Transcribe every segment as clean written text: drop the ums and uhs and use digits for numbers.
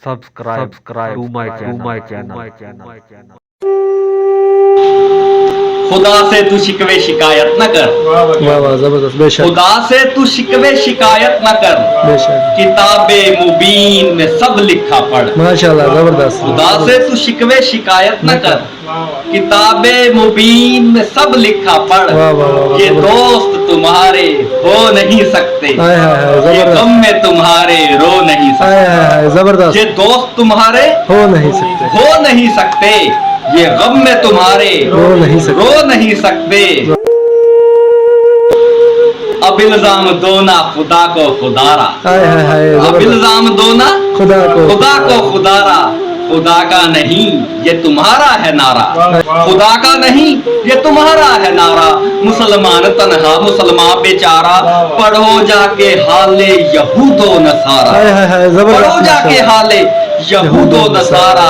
subscribe to my channel. खुदा से तू शिकवे शिकायत न कर। वाह वाह जबरदस्त बेशक खुदा से तू शिकवे शिकायत न कर। बेशक किताबे मुबीन में सब लिखा पढ़। माशाल्लाह जबरदस्त खुदा से तू शिकवे शिकायत न कर। किताबे मुबीन में सब लिखा पढ़। वाह वाह वाह ये दोस्त तुम्हारे हो नहीं सकते। हाय हाय हाय ये जबरदस्त गम में तुम्हारे रो नहीं हाय सकते। हाय हाय जबरदस्त ये दोस्त तुम्हारे हो नहीं सकते हो नहीं सकते। ये गम में तुम्हारे रो नहीं सकते रो नहीं सकते। अब इल्जाम दो ना खुदा को खुदारा। हाय हाय हाय अब जबरदस्त इल्जाम दो ना खुदा को खुदारा। खुदा का नहीं ये तुम्हारा है नारा। खुदा का नहीं ये तुम्हारा है नारा। मुसलमान तन्हा मुसलमान बेचारा। पढ़ो जाके हाले यहूदो नसारा। हाय हाय हाय पढ़ो जबरदस्त जाके हाले यहूदो नसारा।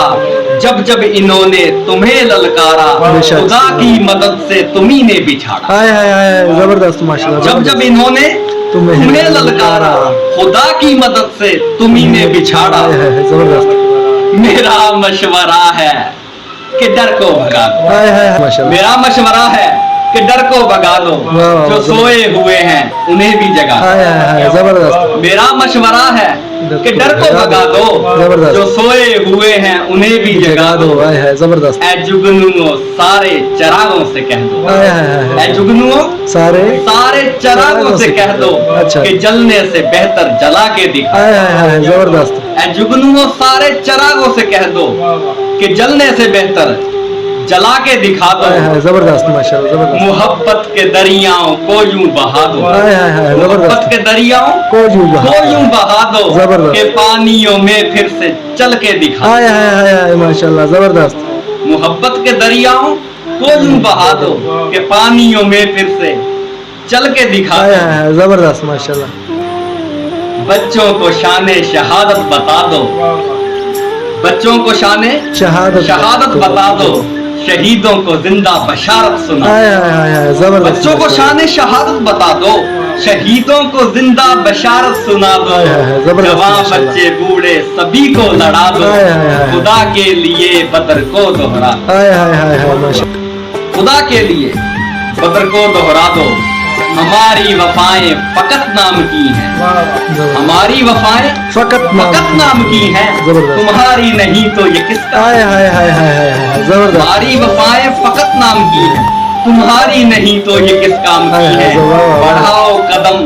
जब जब इन्होंने तुम्हें ललकारा। बेशक। खुदा की मदद से तुम्ही ने बिछाड़ा। हाय हाय हाय जबरदस्त माशाल्लाह जब जब इन्होंने तुम्हें ललकारा। खुदा की मदद से तुम्ही ने बिछाड़ा। हाय हाय हाय जबरदस्त मेरा मशवरा है कि डर को भगा दो। हाय हाय हाय माशाल्लाह मेरा मशवरा है कि डर को भगा दो। वाह, जो सोए हुए हैं उन्हें भी जगा दो। हाय हाय हाय जबरदस्त मेरा मशवरा है कि डर को भगा दो। जबरदस्त। जो सोए हुए हैं उन्हें भी जगा दो। हाय हाय जबरदस्त ऐ जुगनुओं सारे चरागों से कह दो। हाय हाय हाय ऐ जुगनुओं सारे सारे चरागों से कह दो अच्छा। कि जलने से बेहतर जला के दिखा। हाय हाय हाय जबरदस्त ऐ जुगनुओं सारे चरागों से कह दो कि जलने से बेहतर जला के दिखा दो। हाय हाय जबरदस्त माशाल्लाह जबरदस्त मोहब्बत के दरियाओं को यूं बहा दो। हाय हाय हाय मोहब्बत जबरदस्त के दरियाओं को यूं बहा दो जबरदस्त। कि पानियों में फिर से चल के दिखा। हाय हाय हाय हाय माशाल्लाह जबरदस्त मोहब्बत के दरियाओं को यूं बहा दो कि पानियों में फिर से चल के दिखा हाय दो। हाय हाय जबरदस्त माशाल्लाह बच्चों को शाने शहादत बता दो। बच्चों को शाने शहादत बता दो। शहीदों को जिंदा बशारत सुना। हाय हाय हाय हाय जबरदस्त बच्चों को शाने शहादत बता दो। शहीदों को जिंदा बशारत सुना दो। हाय हाय हाय, जबरदस्त जवान माशाल्लाह। बच्चे बूढ़े सभी को लड़ा दो। हाय हाय हाय। खुदा के लिए बदर को दोहरा दो। हाय हाय हाय हाय माशाल्लाह खुदा के लिए बदर को दोहरा दो। हमारी वफाएं फकत नाम की हैं। हमारी वफाएं फकत नाम की हैं। जबरदस्त। तुम्हारी नहीं तो ये किसका। हाय हाय हाय हाय हाय हाय जबरदस्त हमारी वफाएं फकत नाम की हैं। तुम्हारी नहीं तो ये किस काम हाय की हाय, है। वाह, वाह। बढ़ाओ कदम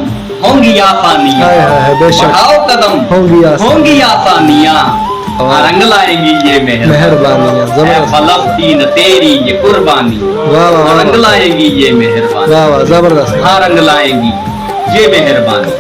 होंगी आसानियां। हाय हाय हाय बेशक बढ़ाओ कदम होंगी आसानियां। रंग लाएंगी ये मेहरबानियां जबरदस्त फलस्तीन तेरी ये कुर्बानी। वाह वाह रंग वाह लाएंगी ये मेहरबानी। वाह वाह जबरदस्त हाँ रंग लाएंगी ये मेहरबानी।